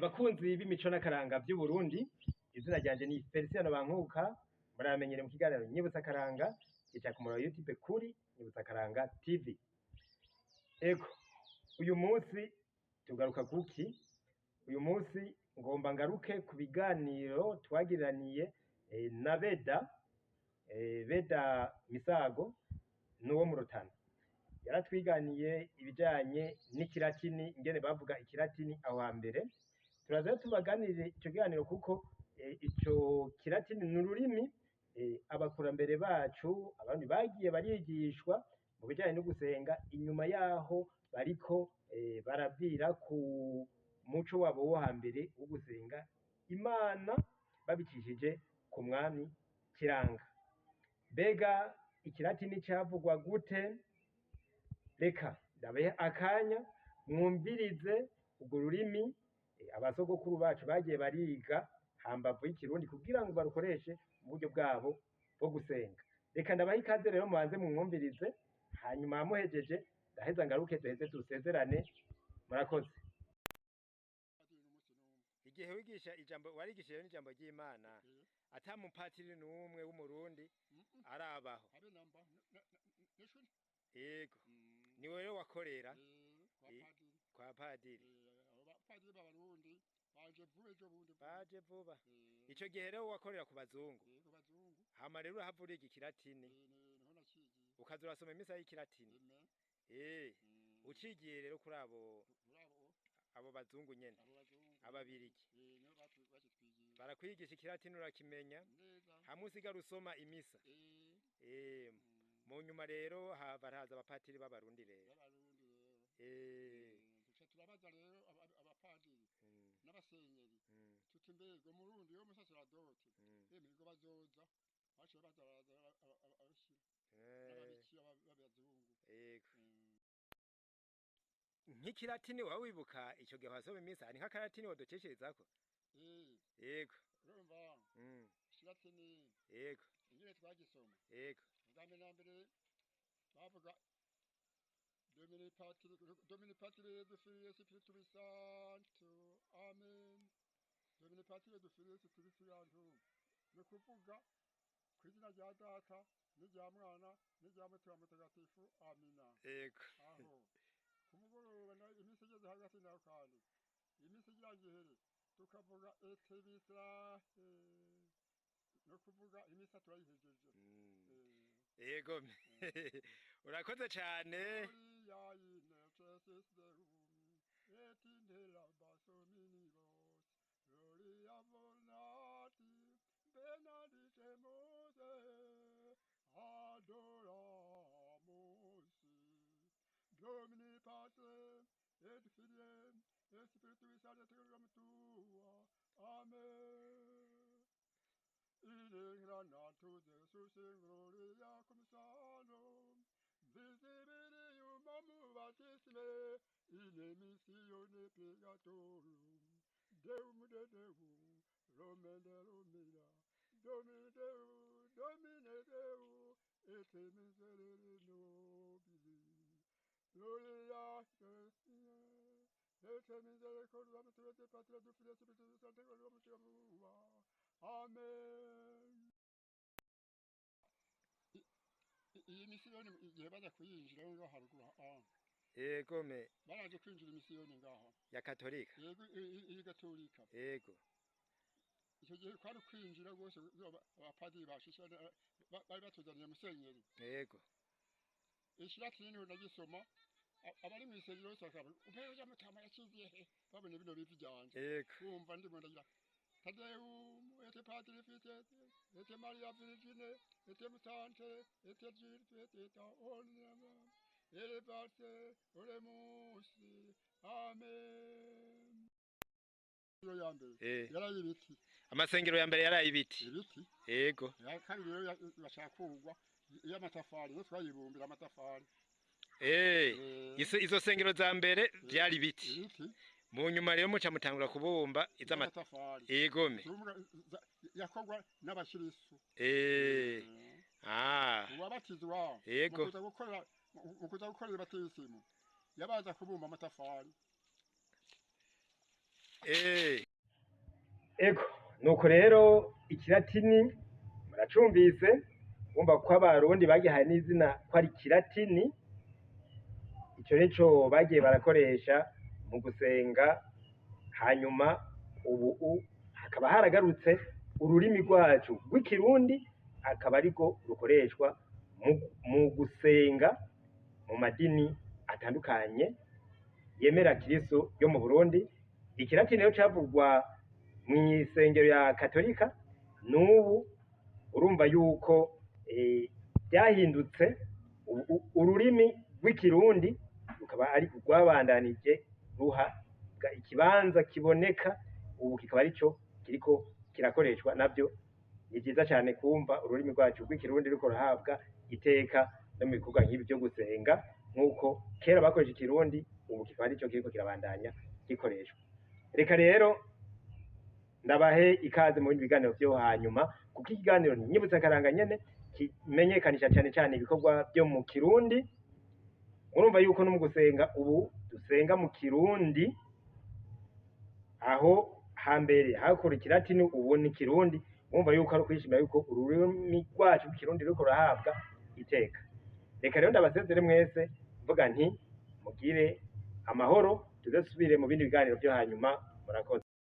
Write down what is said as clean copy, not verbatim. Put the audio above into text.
Bakunzi b'imico n'akaranga vy'Uburundi, izina ryanje ni Feliciano Bankuka, muramenyere mu kiganiro Nyibutsa Akaranga gica ku murongo wa YouTube kuri Nyibutsa Akaranga TV. Ego, uyu munsi tugaruka kuki? Uyu munsi ngomba ngaruke ku biganiro twagiraniye na Beda Misago n'uwo mu Rutana. Yaratwiganiye ibijanye n'ikilatini, ingene bavuga ikilatini aho hambere. Turaza tubaganirire ico kiganiro kuko ico kilatini ni ururimi abakurambere bacu abandi bagiye barigishwa mu bijanye no gusenga, inyuma yaho bariko barabwira ku muco wabo wo hambere wo gusenga Imana babicishije ku mwami Kiranga. Mbega ikilatini cavugwa gute? Reka ndabahe akanya mwumvirize urwo rurimi abasogokuru bacu bagiye bariga hambavu y'ikirundi kugira ngo barukoreshe mu buryo bwabo bwo gusenga. Reka ndabahe ikaze rero mubanze mumwumvirize, hanyuma muhejeje ndaheza ngaruke duheze dusezerane. Murakoze. Igihe wigisha ijambo warigishije n'ijambo ry'Imana ata mupatiri n'umwe w'umurundi arabaho. Yego. Ni wewe wakorera kwa padiri. Abapadiri b'abarundi Baje vuba. Ico gihe rero wakorera ku bazungu. ku bazungu Hama rero urahavura ikilatini. niho nacigiye Ukaza urasoma imisa y'ikilatini. Ucigiye rero kuri abo bazungu nyene. Ababirigi. niho batwigiye Barakwigisha ikilatini urakimenya. neza Hamwe usigara usoma imisa. Mu nyuma rero baraza abapatiri b'abarundi rero. b'abarundi rero duca turabaza rero abapadiri n'abasenyeri tuti mbega umurundi yo musaserdoti imigo bazoza baciye bazaraza abashira n'ababikira b'abazungu Yego. Nk'ikilatini wawe wibuka ico gihe wasoma imisa ni nk'akalatini wadukesherezako? Yego. urumva kilatini Yego. ingene twagisoma Yego. ubwambe na mbere bavuga Domini Patri et Filius Spiritus Sanctus. Amen. Domini Patri et Filius Spiritus Sanctus. Ni kuvuga kw'izina rya Data n'irya Mwana n'irya Mutima Mutagatifu. Amina. Yego. Aho kumugoroba na iminsi igeze hagati naho kandi iminsi irangiye tukavuga etebisa no kuvuga imisa turayihejeje. Yego. Urakoze cyane. Domini Pater et Filius et Spiritus Sanctus. Amen. In granatus Jesus in gloria cum salum, visibilium amuvatisme, in emissione purgatorium, Deum de Deum, Romen de Romina, Domine Deu, Domine Deu, et miserere nobili, gloria Deo, et misericordia et patria du Filius Spiritus Sanctus. Amen. Iyi misiyoni igihe baza kuyinjira ngo haruguru Yego me. baraje kwinjira imisiyoni ngaho Ya Katolika. yego iyi Gatolika. Yego. Icyo gihe kwari kwinjira rwose abapadiri bashisha bari batuzaniye musenyeri. Yego. Ikilatini nagisoma abari mu isengero bose bakaba upewe ya mutama yakiziye he babone bino bivi byanje. Yego. Kumva ndimo ndagira Tadeum, et Patri Fitet, et Maria Virgine, et Mutante, et Virtus, et Omnium, et Pater, Oremus, Amen. Yaraye ibiti. Amasengero ya mbere yaraye ibiti. Ibiti. Yego. Kandi rero bashaka kugwa y'amatafari, yo twayibumbira amatafari. Izo sengero za mbere byari ibiti. Ibiti. Mu nyuma rero muca mutangura kubumba iz'amatafari. Yegome. Yakogwa n'abashirisu. Uwabatizwa. Yego. Mukuza gukorera batisimu. Yabaza kubumba amatafari. ego nuko rero ikilatini muracumvise, wumva ko abarundi bagihaye n'izina ko ari ikilatini. Ico nico bagiye barakoresha mu gusenga, hanyuma ubu hakaba haragarutse ururimi rwacu rw'ikirundi, akaba ariko rukoreshwa mu gusenga mu madini atandukanye yemera Kristo yo mu Burundi. Ikilatini rero cavugwa mw'isengero ya Katolika, n'ubu urumva yuko byahindutse, ururimi rw'ikirundi rukaba ari rwabandanije ruhabwa ikibanza kiboneka, ubu kikaba arico kiriko kirakoreshwa. Navyo ni vyiza cane kumva ururimi rwacu rw'ikirundi ruriko rurahabwa iteka no mu bikorwa nk'ibi vyo gusenga, nk'uko kera bakoresha ikirundi, ubu kikaba arico kiriko kirabandanya gikoreshwa. Reka rero ndabahe ikaze mu bindi biganiro vyo hanyuma, kuko ikiganiro Nyibutsa Akaranga nyene kimenyekanisha cane cane ibikorwa vyo mu Kirundi. Urumva yuko no mu gusenga ubu dusenga mu Kirundi, aho hambere hakora ikilatini, ubu ni Kirundi. Urumva yuko ari kwishimira yuko ururimi rwacu rw'ikirundi ruriko rurahabwa iteka. Reka rero ndabasezere mwese mvuga nti mugire amahoro, tuzosubire mu bindi biganiro vyo hanyuma. Murakoze.